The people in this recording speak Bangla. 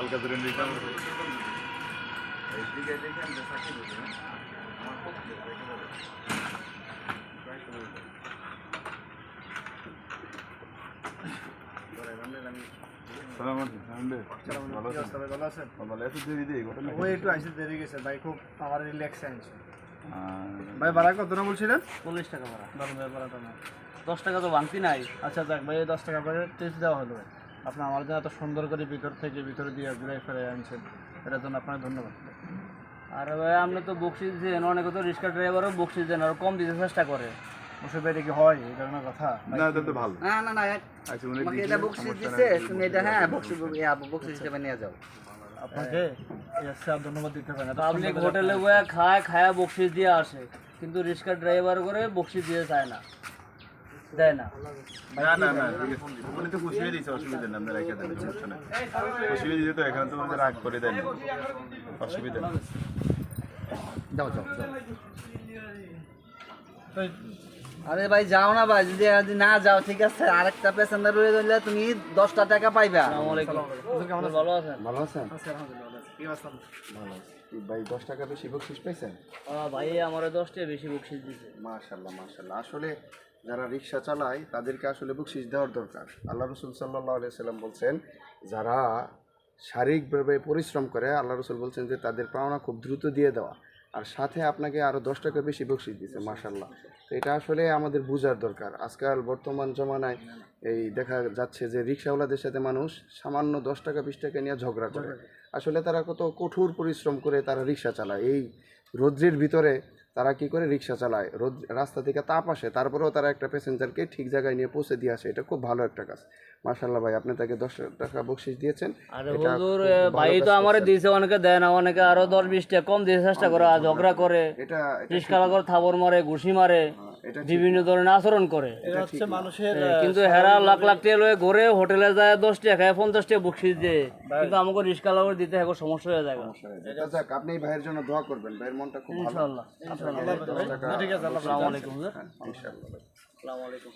আলকা ধরে নিতাম। ভাই ভাড়া কত না বলছিলেন? 40 টাকা ভাড়া। ভাড়াটা না 10 টাকা তো ভাঙতি নাই। আচ্ছা যাক ভাই 10 টাকা করে টেস্ট দেওয়া হলো। আপনি আমার জন্য এত সুন্দর করে ভিতরে দিয়ে ঘুরে ফিরে আনছেন, এটার জন্য আপনাকে ধন্যবাদ। আর ভাই আপনি তো বকশিস দেন, অনেকে তো রিক্সা ড্রাইভারও বকশিস দেন আর কম দিতে চেষ্টা করে। ওসব এটা কি হয়? এই ধরনের কথা না এটা তো ভালো। না না না, আচ্ছা উনি আমাকে দিয়েছে, এটা বক্সিস সমস্যা দিছে, নাই। তুমি এটা হ্যাঁ বক্সিস হিসেবে নিয়ে যাও। আপনাকে স্যার ধন্যবাদ দিতে পারেন। পাবলিক হোটেলে বয়ে খায়া বকশিস দিয়ে আসে, কিন্তু রিক্সা ড্রাইভার করে বকশিস দিয়ে চায় না, দেয় না। না না না ঠিক আছে। উনি তো খুশি হয়ে দিয়েছে, অসুবিধা নেই, আমরা রেখে দেন, সমস্যা নেই। খুশি হয়ে দিয়েছে তো এখানে তো আমাদের রাগ করে দেন, অসুবিধা নেই। যাও যাও যাও। তো আরে ভাই যাও না ভাই, যদি না যাও ঠিক আছে, আরেকটা প্যাসেঞ্জার রয়ে গেলে তুমি 10টা টাকা পাইবা। আসসালামু আলাইকুম। ভালো আছেন? ভালো আছেন? আচ্ছা আলহামদুলিল্লাহ কি অবস্থা? ভালো আছি। ভাই 10 টাকা বেশি বকশিস পাইছেন? ভাই আমার 10 টাকা বেশি বকশিস দিছে। মাশাআল্লাহ মাশাআল্লাহ। আসলে যারা রিক্সা চালায় তাদেরকে আসলে বকশিস দেওয়ার দরকার। আল্লাহ রাসূল সাল্লাল্লাহু আলাইহি সাল্লাম বলছেন, যারা শারীরিকভাবে পরিশ্রম করে আল্লাহ রাসূল বলছেন যে তাদের পাওনা খুব দ্রুত দিয়ে দেওয়া, আর সাথে আপনাকে আরও 10 টাকা বেশি বকশিস দিচ্ছে। মাশাআল্লাহ। তো এটা আসলে আমাদের বোঝার দরকার। আজকাল বর্তমান জমানায় এই দেখা যাচ্ছে যে রিক্সাওয়ালাদের সাথে মানুষ সামান্য 10 টাকা 20 টাকা নিয়ে ঝগড়া করে। আসলে তারা কত কঠোর পরিশ্রম করে তারা রিক্সা চালায়, এই রৌদ্রের ভিতরে তারা কি করে রিক্সা চালায়, রাস্তা থেকে তাপ আসে, তারপরেও তারা একটা প্যাসেঞ্জারকে ঠিক জায়গায় নিয়ে পৌঁছে দিয়ে আসে। এটা খুব ভালো একটা কাজ। মাশাআল্লাহ ভাই, আপনি তাকে 10 টাকা বকশিস দিয়েছেন। আরে হুজুর ভাই তো আমারে দিয়েছে, অনেকে দেয় না, অনেকে আরো 10-20 টাকা কম দিয়ে চেষ্টা করে, আর ঝগড়া করে, এটা রিক্সাওয়ালা করে থাবর মারে, ঘুষি মারে, এটা বিভিন্ন ধরনের আচরণ করে। এটা হচ্ছে মানুষের কিন্তু হেরা লাখ লাখ টাকা লয়ে ঘুরে হোটেলে যায় 10 টাকা খায়, 50 টাকা বকশিস দেয়, কিন্তু আমাকে রিক্সাওয়ালা করে দিতে হয় সমস্যা হয়ে যায়। এটা যাক, আপনি এই ভাইয়ের জন্য দোয়া করবেন, ভাইয়ের মনটা খুব ভালো। ইনশাআল্লাহ ইনশাআল্লাহ। ঠিক আছে, আসসালামু আলাইকুম হুজুর। ইনশাআল্লাহ। আসসালামু আলাইকুম।